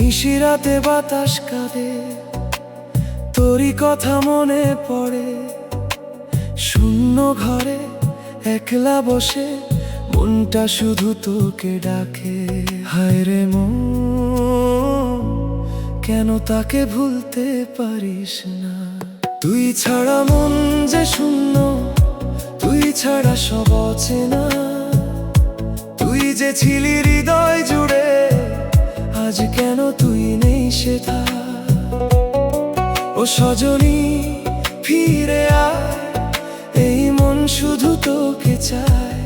নিশিরাতে বাতাস কাঁদে, তোরই কথা মনে পড়ে। শূন্য ঘরে একলা বসে মনটা শুধু তোকে ডাকে। হায় রে মন, কেন তাকে ভুলতে পারিস না? তুই ছাড়া মন যে শূন্য, তুই ছাড়া সব অচেনা। তুই যে ছিলি হৃদয় জুড়ে, আজ কেন তুই নেই সেটা? ও সজনী ফিরে আয়, এই মন শুধু তোকে চায়।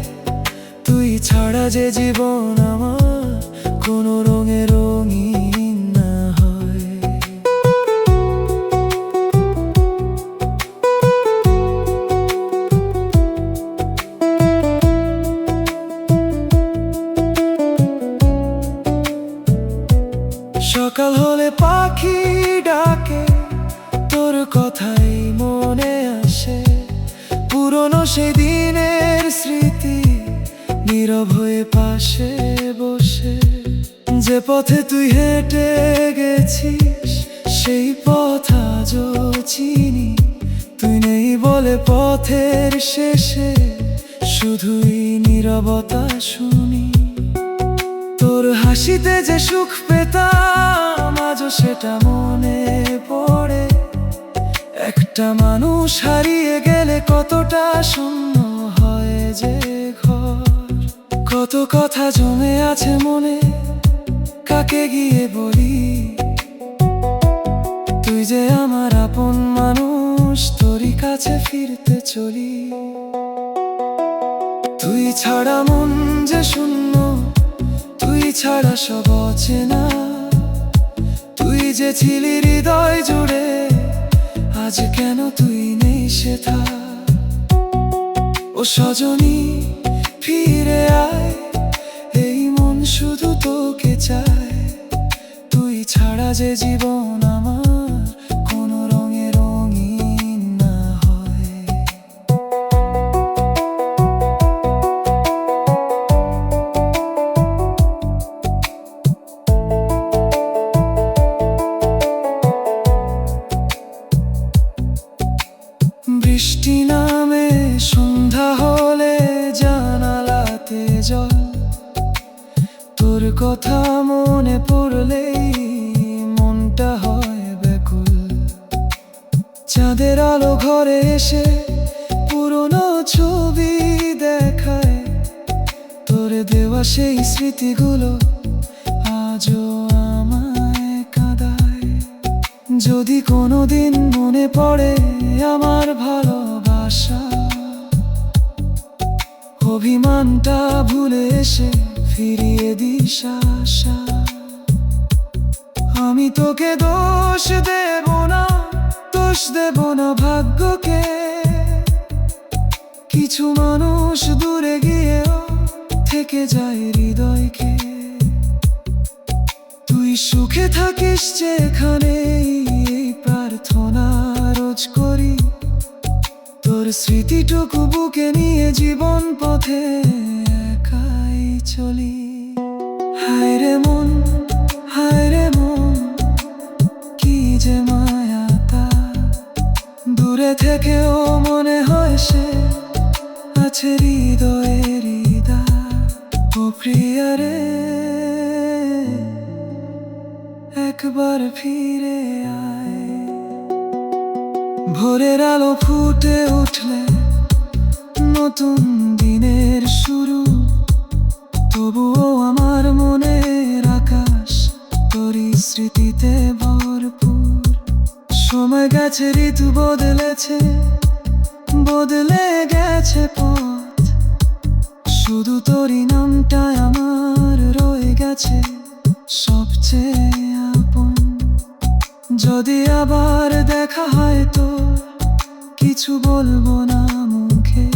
তুই ছাড়া যে জীবন আমার কোনো রঙে রঙিন না হয়। সকাল হলে পাখি ডাকে, তোর কথাই মনে আসে। পুরনো সেই দিনের স্মৃতি নীরব হয়ে পাশে বসে। যে পথে তুই হেঁটে গেছিস, সেই পথ আজও চিনি। তুই নেই বলে পথের শেষে শুধুই নীরবতা শুনি। তোর হাসিতে যে সুখ পেতাম, আজও সেটা মনে পড়ে। একটা মানুষ হারিয়ে গেলে কতটা শূন্য হয় যে ঘর। কত কথা জমে আছে মনে, কাকে গিয়ে বলি? তুই যে আমার আপন মানুষ, তোরই কাছে ফিরতে চলি। তুই ছাড়া মন যে শূন্য, তুই ছাড়া সব অচেনা। তুই যে ছিলি হৃদয় জুড়ে, আজ কেন তুই নেই সেটা? ও সজনী ফিরে আয়, এই মন শুধু তোকে চায়। তুই ছাড়া যে জীবন আমার কোনো রঙে রঙিন না হয়। বৃষ্টি নামে সন্ধ্যা হলে জানালাতে জল। তোর কথা মনে পড়লেই মনটা হয় ব্যাকুল। চাঁদের আলো ঘরে এসে পুরনো ছবি দেখায়। তোর দেওয়া সেই স্মৃতিগুলো আজও আমায় কাঁদায়। যদি কোনোদিন মনে পড়ে আমার ভালোবাসা, অভিমানটা ভুলে এসে ফিরিয়ে দিস আশা। আমি তোকে দোষ দেব না, দোষ দেব না ভাগ্যকে। কিছু মানুষ দূরে গিয়েও থেকে যায় হৃদয়কে। তুই সুখে থাকিস যেখানে, এই প্রার্থনা রোজ করি। তোর স্মৃতিটুকু বুকে নিয়ে জীবন পথে একাই চলি। হায় রে মন, হায় রে মন, কি যে মায়া তা। দূরে থেকেও মনে হয় সে আছে হৃদয়ের হৃদয়। ও প্রিয়া রে, একবার ফিরে আয়। ভোরের আলো ফুটে উঠলে নতুন দিনের শুরু। তবুও আমার মনের আকাশ তোরই স্মৃতিতে ভরপুর। সময় গেছে, ঋতু বদলেছে, বদলে গেছে পথ। শুধু তোরই নামটা আমার রয়ে গেছে সবচেয়ে আপন। যদি আবার দেখা হয় তো কিছু বলবো না মুখে,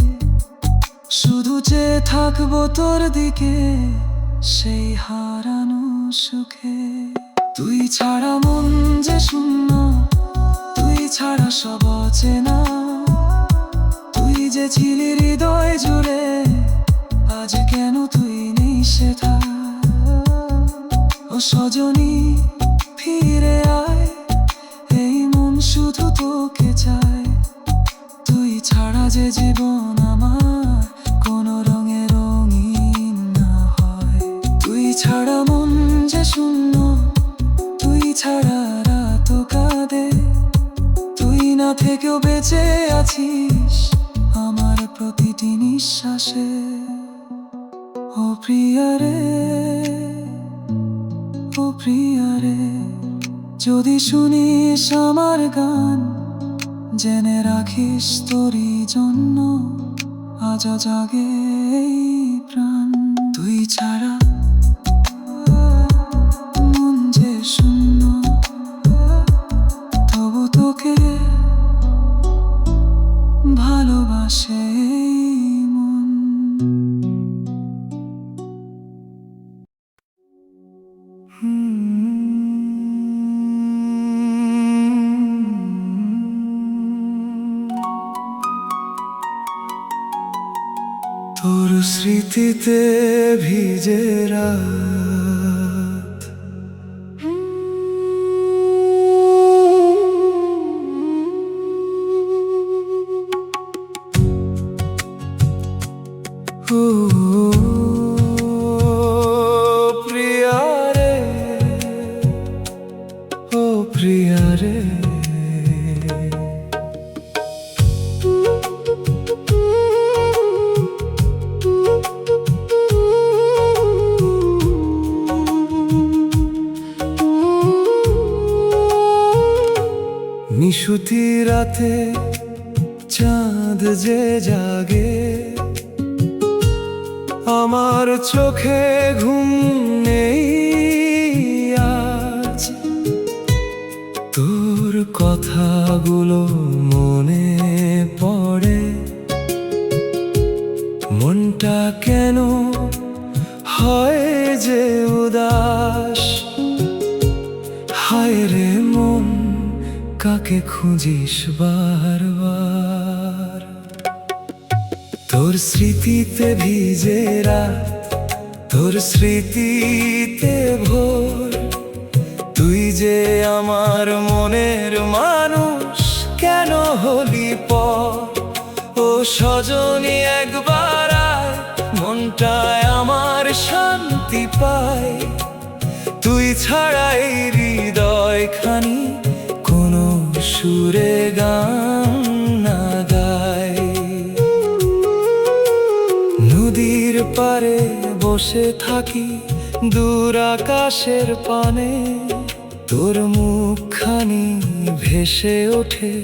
শুধু চেয়ে থাকবো তোর দিকে সেই হারানো সুখে। তুই ছাড়া মন যে শূন্য, তুই ছাড়া সব অচেনা। তুই যে ছিলি হৃদয় জুড়ে, আজ কেন তুই নেই সেটা? ও সজনী ফিরে আয়, এই মন শুধু তোকে চায়। তুই ছাড়া যে জীবন আমার কোনো রঙে রঙিন না হয়। তুই ছাড়া মন যে শূন্য, তুই ছাড়া রাত কাঁদে। তুই না থেকেও বেঁচে আছিস আমার প্রতিটি নিঃশ্বাসে। ও প্রিয়া রে, ও প্রিয়া রে, যদি শুনিস আমার গান, জেনে রাখিস তোরই জন্য আজও জাগে এই প্রাণ। তুই ছাড়া মন যে শূন্য, তবু তোকে ভালোবাসে এই মন। তোর স্মৃতিতে ভিজে রাত, ও প্রিয়া রে, ও প্রিয়া রে। নিশুতি রাতে চাঁদ যে জাগে, আমার চোখে ঘুম নেই আজ। তোর কথাগুলো মনে পড়ে, মনটা কেন হয় যে উদাস। হায় রে মন, কাকে খুঁজিস বারবার? তোর স্মৃতিতে ভিজে রাত, তোর স্মৃতিতে ভোর। তুই যে আমার মনের মানুষ, কেন হলি পর? ও সজনী একবার আয়, মনটায় আমার শান্তি পায়। তুই ছাড়া এই হৃদয়খানি কোনো সুরে গান না গায়। নদীর পারে বসে থাকি দূর আকাশের পানে, তোর মুখখানি ভেসে ওঠে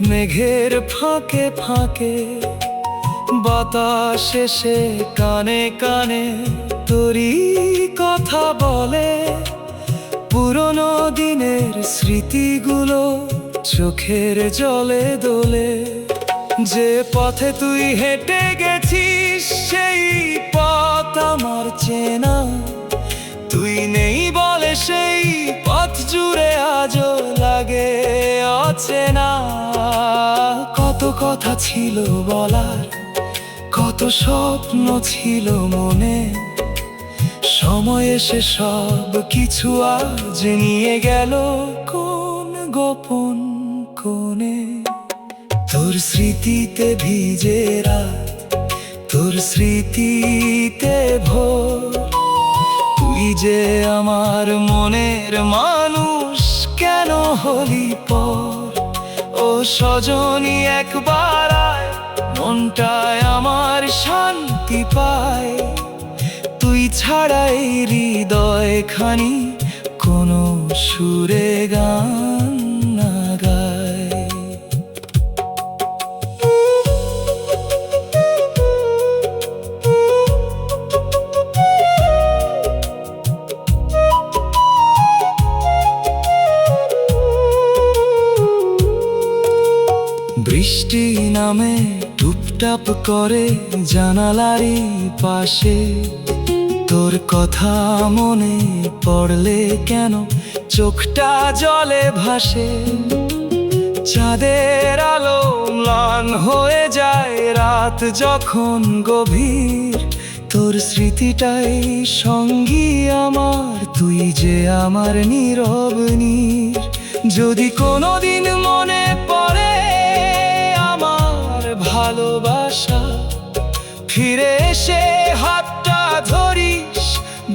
মেঘের ফাঁকে ফাঁকে। বাতাস এসে কানে কানে তোরই কথা বলে, পুরনো দিনের স্মৃতিগুলো চোখের জলে দোলে। যে পথে তুই হেঁটে গেছিস সেই পথ আমার চেনা, তুই নেই বলে সেই পথ জুড়ে আজও লাগে অচেনা। কত কথা ছিল বলার, কত স্বপ্ন ছিল মনে, সময় এসে সব কিছু আজ নিয়ে গেল কোন গোপন কোণে। তোর স্মৃতিতে ভিজে রাত, তোর স্মৃতিতে ভোর। তুই যে আমার মনের মানুষ, কেন হলি পর? ও সজনী একবার আয়, মনটায় আমার শান্তি পায়। তুই ছাড়া এই হৃদয়খানি কোনো সুরে গান না গায়। বৃষ্টি নামে টুপটাপ করে জানালারই পাশে, তোর কথা মনে পড়লে কেন চোখটা জলে ভাসে। চাঁদের আলো ম্লান হয়ে যায় রাত যখন গভীর, তোর স্মৃতিটাই সঙ্গী আমার তুই যে আমার নীরব নীর। যদি কোনোদিন মনে পড়ে আমার ভালোবাসা, ফিরে এসে হাতটা ধরিস,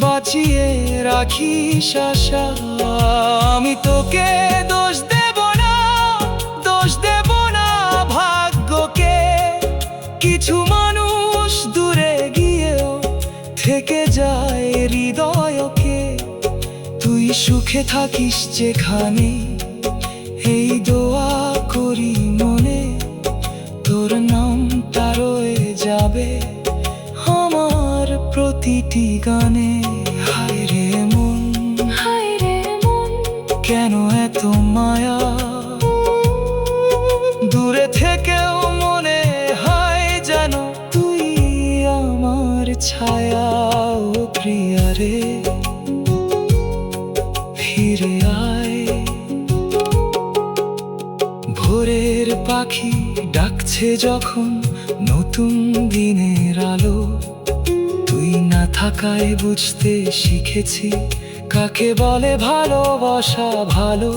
বাঁচিয়ে রাখিস আশা। আমি তোকে দোষ দেব না, দোষ দেব না ভাগ্যকে। কিছু মানুষ দূরে গিয়েও থেকে যায় হৃদয়কে। তুই সুখে থাকিস যেখানে, এই দোয়া করি মনে, তোর নামটা রয়ে যাবে আমার প্রতিটি গানে। হায় রে মন, হায় রে মন, কেন এত মায়া? দূরে থেকেও মনে হয় যেন তুই আমার ছায়া। ও প্রিয়া রে, ফিরে আয়। ভোরের পাখি ডাকছে যখন নতুন দিনের আলো, তুই না থাকায় বুঝতে শিখেছি কাকে বলে ভালোবাসা ভালো।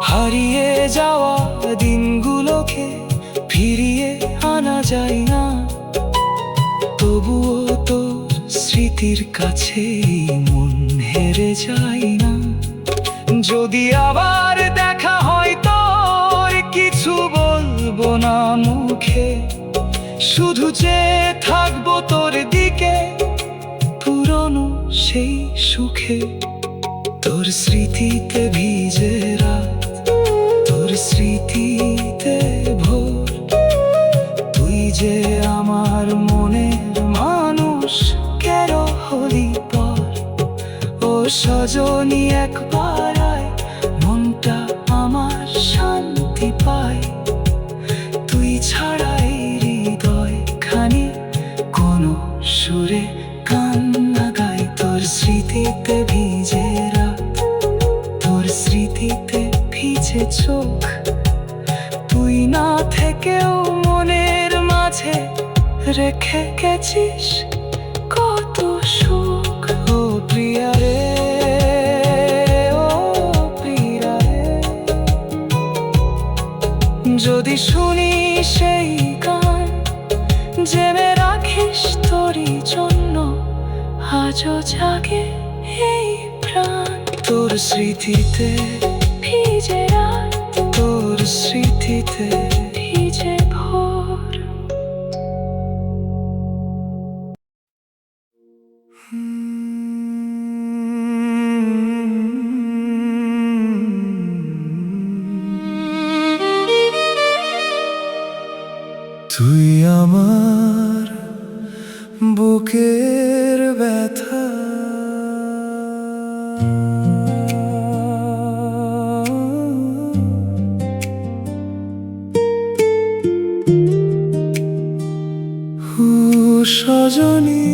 হারিয়ে যাওয়া দিনগুলোকে ফিরিয়ে আনা যায় না, তবুও তোর স্মৃতির কাছে মন হেরে যায় না। যদি আবার দেখা হয় তোর, কিছু বলবো না মুখে, শুধু চেয়ে থাকবো তোর দিকে পুরনো সেই সুখে। তোর স্মৃতিতে ভিজে রাত, তোর স্মৃতিতে ভোর, তুই যে আমার মনের মানুষ কেন হলি পর। ও সজনী একবার আয়, মনটা আমার শান্তি পায়। তুই ছাড়াই হৃদয় খানি কোনো সুরে কান্না গায়। তোর স্মৃতিতে ভিজে রাত, তোর স্মৃতিতে ভিজে চোখ, তুই না থেকেও মনের মাঝে রেখে গেছিস কত সুখ। ও প্রিয়া রে, ও প্রিয়া রে, যদি শুনি সেই গান, জেনে রাখিস তোরই জন্য আজও জাগে এই প্রাণ। তোর স্মৃতিতে ভিজে রাত, তোর স্মৃতিতে ভিজে ভোর। তুই আমার বুকের ব্যথা, সজনী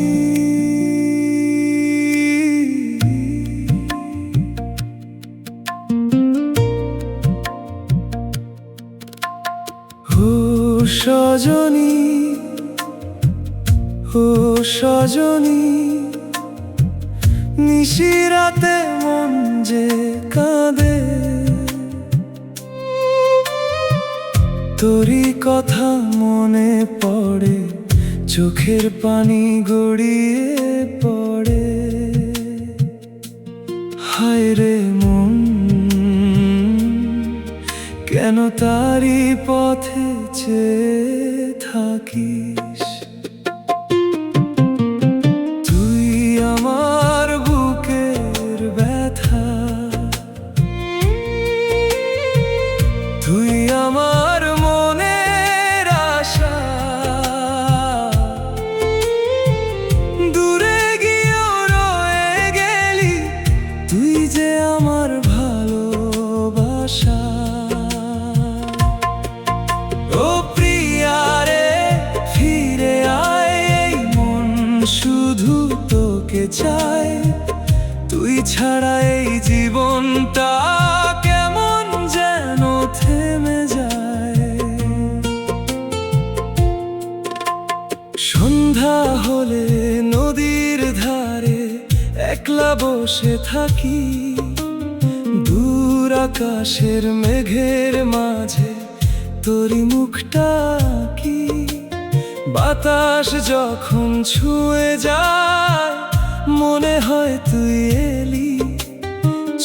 সজনী, ও সজনী, নিশিরাতে মন যে কাঁদে, তোরই কথা মনে পড়ে, চোখের পানি গড়িয়ে পড়ে। হায় রে মন, কেন তারি পথে চেয়ে থাকিস? তুই আমার বুকের ব্যথা, তুই আমার মনের আশা, দূরে গিয়েও রয়ে গেলি তুই যে আমার ভালোবাসা। ও প্রিয়া রে, ফিরে আয়, এই মন শুধু তোকে চায়। তুই ছাড়া এই জীবনটা কেমন যেন থেমে যায়। সন্ধ্যা হলে নদীর ধারে এক একলা বসে থাকি দূর আকাশের মেঘের মাঝে, তোরই মুখটা কি বাতাস যখন ছুঁয়ে যায়, মনে হয় তুই এলি।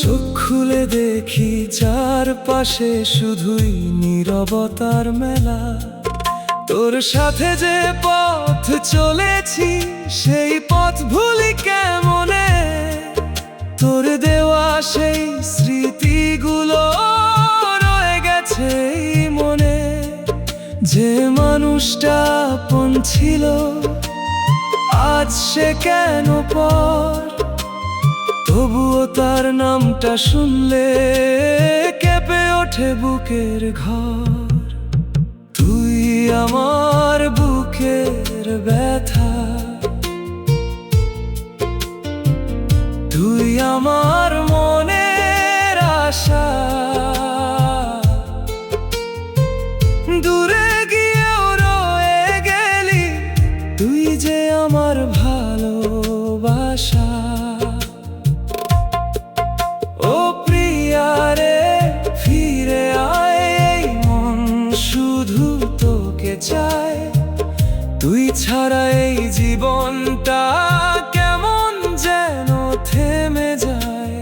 চোখ খুলে দেখি চারপাশে শুধুই নীরবতার মেলা। তোর সাথে যে পথ চলেছি সেই পথ ভুলি কেমনে, তোর দেওয়া সেই স্মৃতিগুলো রয়ে গেছে এই মনে। যে মানুষটা আপন ছিল আজ সে কেন পর, তবুও তার নামটা শুনলে কেঁপে ওঠে বুকের ঘর। তুই আমার বুকের ব্যথা, তুই আমার মনের আশা। দূরে গিয়েও রয়ে গেলি, তুই যে আমার ভালোবাসা। ও প্রিয়া রে ফিরে আয়, এই মন শুধু তোকে চায়। তুই ছাড়া এই জীবনটা কেমন যেন থেমে যায়।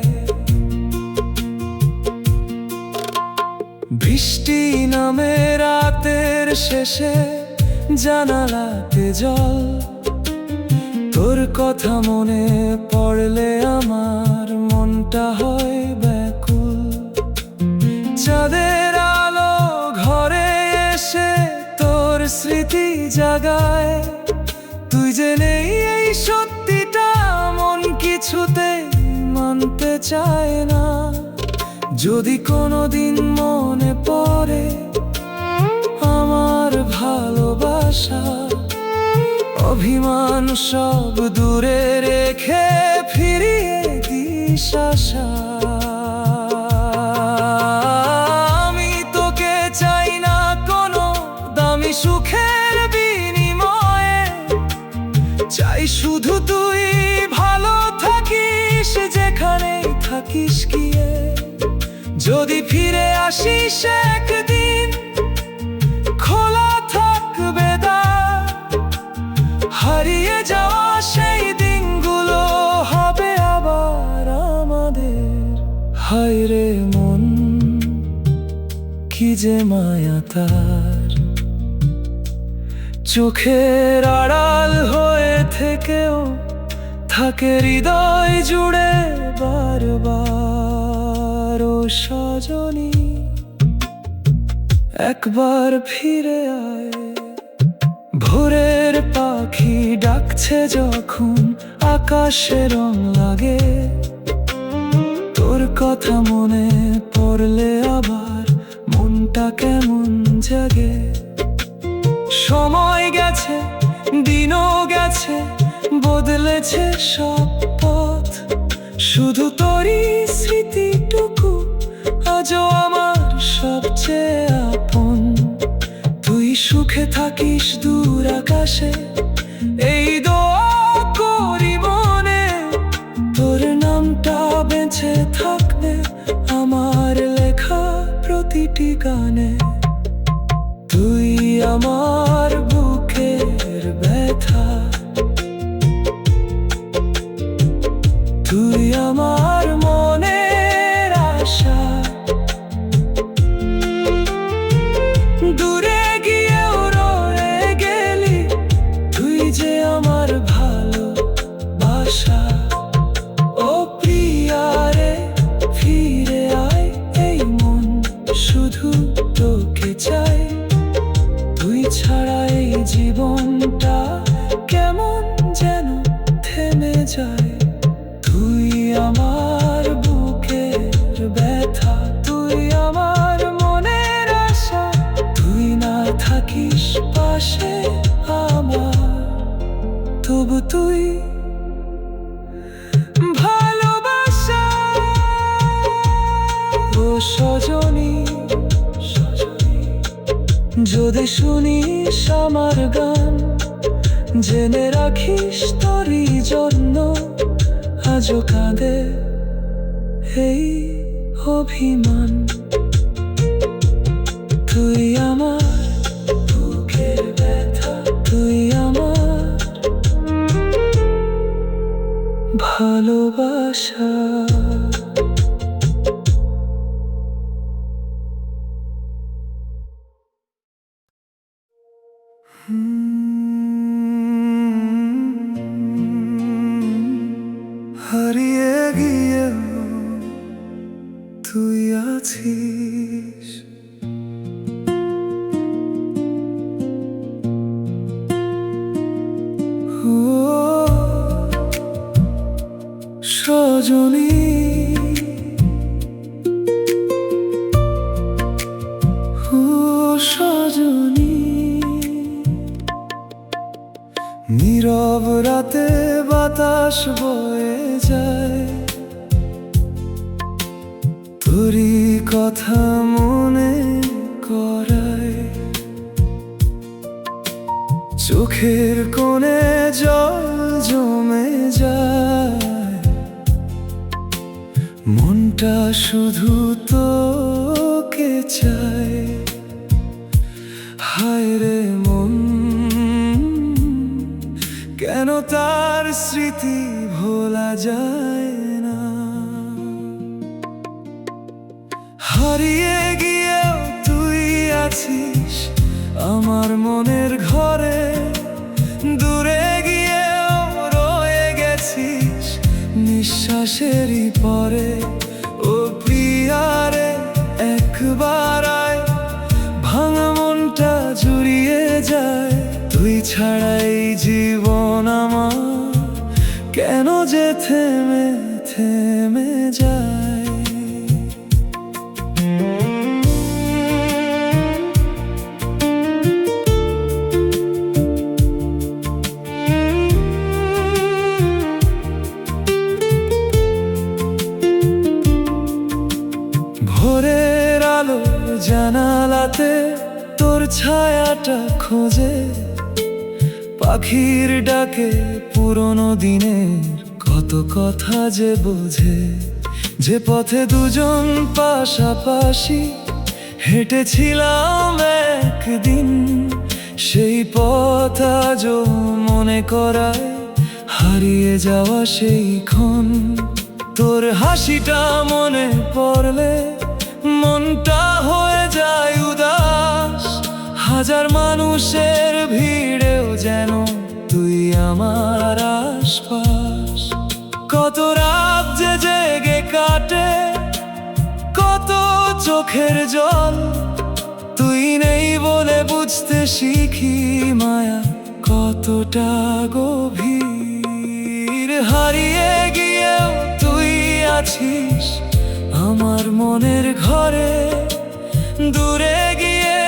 বৃষ্টি নামে রাতের শেষে জানালাতে জল, তোর কথা মনে পড়লে আমার মনটা হয় ব্যাকুল। চাঁদের আলো ঘরে এসে তোর স্মৃতি জাগায়, তুই যে নেই এই সত্যিটা মন কিছুতেই মানতে চায় না। যদি কোনোদিন মনে পড়ে আমার ভালোবাসা, অভিমান সব দূরে রেখে ফিরিয়ে দিস আশা। আমি তোকে চাই না কোনো দামি সুখের বিনিময়ে, চাই শুধু তুই ভালো থাকিস যেখানেই থাকিস গিয়ে। যদি ফিরে আসিস একদিন খোলা থাকবে দ্বার, হারিয়ে যাওয়া সেই দিনগুলো হবে আবার আমাদের। হায় রে মন কি যে মায়া তার, চোখের আড়াল হয়ে থেকেও থাকে হৃদয় জুড়ে বারবার। ও সজনী একবার ফিরে আয়, ভোরের পাখি ডাকছে যখন আকাশে রং লাগে। তোর কথা মনে পড়লে আবার মনটা কেমন জাগে। সময় গেছে দিনও গেছে, বদলেছে সব পথ, শুধু তোরই স্মৃতিটুকু আজও আমার সবচেয়ে আপন। তুই সুখে থাকিস দূর আকাশে, এই দোয়া করি মনে। তোর নামটা বেঁচে থাকবে আমার লেখা প্রতিটি গানে। তুই আমার বুকের ব্যথা, তুই আমার মনের আশা। দূরে গিয়েও রয়ে গেলি, তুই যে আমার ভালোবাসা। ও প্রিয়া রে ফিরে আয়, এই মন শুধু তোকে চাই। তুই ছাড়া এই জীবনটা কেমন যেন থেমে যায়। তুই আমার বুকের ব্যথা, তুই আমার মনের আশা। তুই না থাকিস পাশে আমার, তবু তুই ভালোবাসা। ও সজনী যদি শুনিস আমার গান, জেনে রাখিস তোরই জন্য আজও কাঁদে এই অভিমান। তুই আমার বুকের ব্যথা, তুই আমার ভালোবাসা। হারিয়ে গিয়ে তুই আছিস, ও সজনী, ও সজনী। নীরব রাতে বাতাস বয়ে যায়, তোরই কথা মনে করায়। চোখের কোণে জল জমে যায়, মনটা শুধু তোকে চায়। হায় রে মন, কেন তার স্মৃতি ভোলা যায় না। হারিয়ে গিয়েও তুই আছিস আমার মনের ঘরে, দূরে গিয়েও রয়ে গেছিস নিঃশ্বাসেরই পরে। ও প্রিয়ারে একবার আয়, ভাঙা মনটা জুড়িয়ে যায়। তুই ছাড়াই জীবন আমার কেন যে থেমে থেমে যায়। ভোরের আলো জানালাতে তোর ছায়াটা খোঁজে, পাখির ডাকে পুরনো দিনের কত কথা যে বোঝে। যে পথে দুজন পাশাপাশি হেঁটেছিলাম একদিন, সেই পথ আজও মনে করায় হারিয়ে যাওয়া সেই ক্ষণ। তোর হাসিটা মনে পড়লে মনটা হয়ে যায় উদাস, হাজার মানুষের ভিড়েও যেন তুই আমার আশপাশ। কত রাত যে জেগে কাটে, কত চোখের জল, তুই নেই বলে বুঝতে শিখি মায়া কতটা গভীর। হারিয়ে গিয়েও তুই আছিস আমার মনের ঘরে, দূরে গিয়ে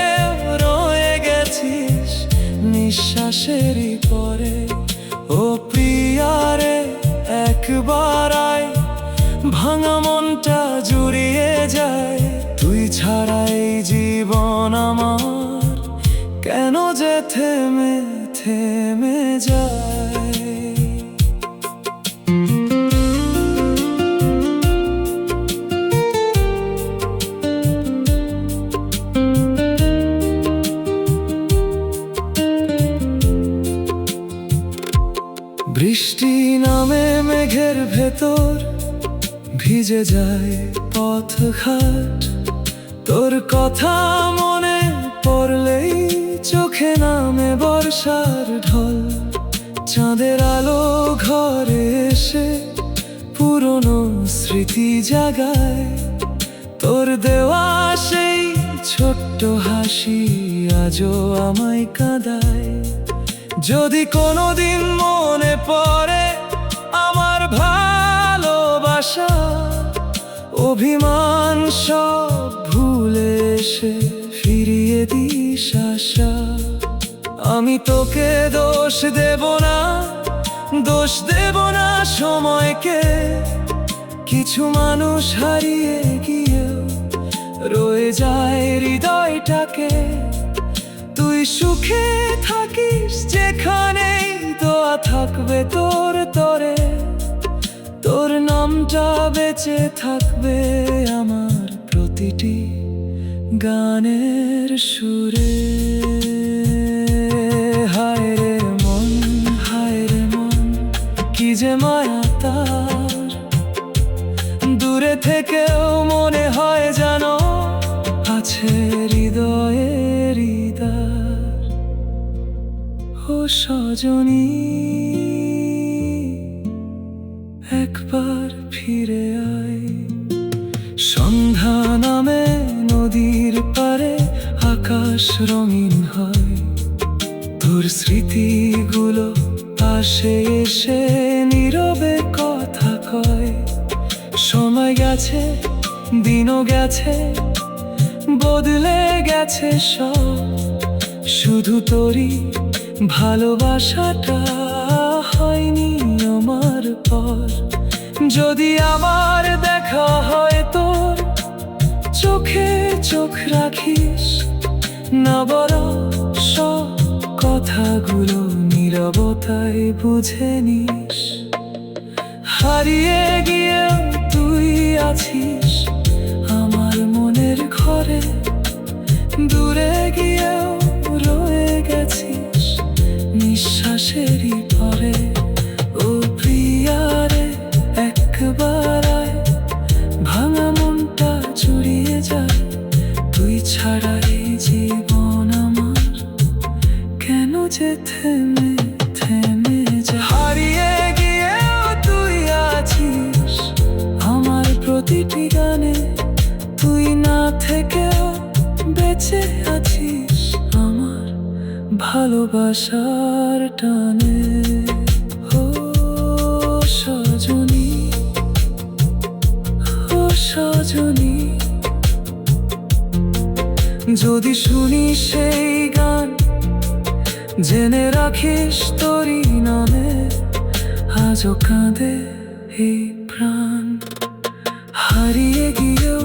রয়ে গেছিস নিঃশ্বাসেরই পরে। ও প্রিয়ারে একবার আয়, ভাঙা মনটা জুড়িয়ে যায়। তুই ছাড়াই জীবন আমার কেন যে থেমে থেমে যায়। বৃষ্টি নামে মেঘের ভেতর, ভিজে যায় পথঘাট। তোর কথা মনে পড়লেই চোখে নামে বর্ষার ঢল। চাঁদের আলো ঘরে এসে পুরনো স্মৃতি জাগায়। তোর দেওয়া সেই ছোট্ট হাসি আজও আমায় কাঁদায়। যদি কোনোদিন মনে পড়ে আমার ভালোবাসা, অভিমান সব ভুলে এসে ফিরিয়ে দিস আশা। আমি তোকে দোষ দেব না, দোষ দেব না সময়কে। কিছু মানুষ হারিয়ে গিয়েও রয়ে যায় হৃদয়টাকে। তুই সুখে থাকিস যেখানেই দোয়া থাকবে তোর তরে। তোর নামটা বেঁচে থাকবে আমার প্রতিটি গানের সুরে। হায় রে মন, হায় রে মন, কি যে মায়া তার, দূরে থেকেও মনে হয় জানো আছে হৃদয়ের হৃদয়। ও সজনী, একবার ফিরে আয়। সন্ধ্যা নামে নদীর পারে আকাশ রঙিন হয়, তোর স্মৃতিগুলো পাশে এসে নীরবে কথা কয়। সময় গেছে, দিনও গেছে, বদলে গেছে সব, শুধু তোরই ভালোবাসাটা হয়নি আমার পর। যদি আমার দেখা হয় তোর, চোখে চোখ রাখিস না, বড় সব কথাগুলো নীরবতায় বুঝে নিস। হারিয়ে গিয়ে তুই আছিস আমার মনের ঘরে, দূরে গিয়েও রয়ে গেছিস নিঃশ্বাসেরই পরে। ও প্রিয়ারে, একবার আয়, ভাঙা মনটা জুড়িয়ে যায়। তুই ছাড়া এই জীবন আমার কেন যে থেমে থেমে যায়। হারিয়ে গিয়েও তুই আছিস আমার প্রতিটি গানে, তুই না থেকেও বেঁচে আছিস আমার ভালোবাসার টানে। ও সজনী, ও সজনী, যদি শুনিস সেই গান, জেনে রাখিস তোরই নামে আজও কাঁদে এই প্রাণ। হারিয়ে গিয়েও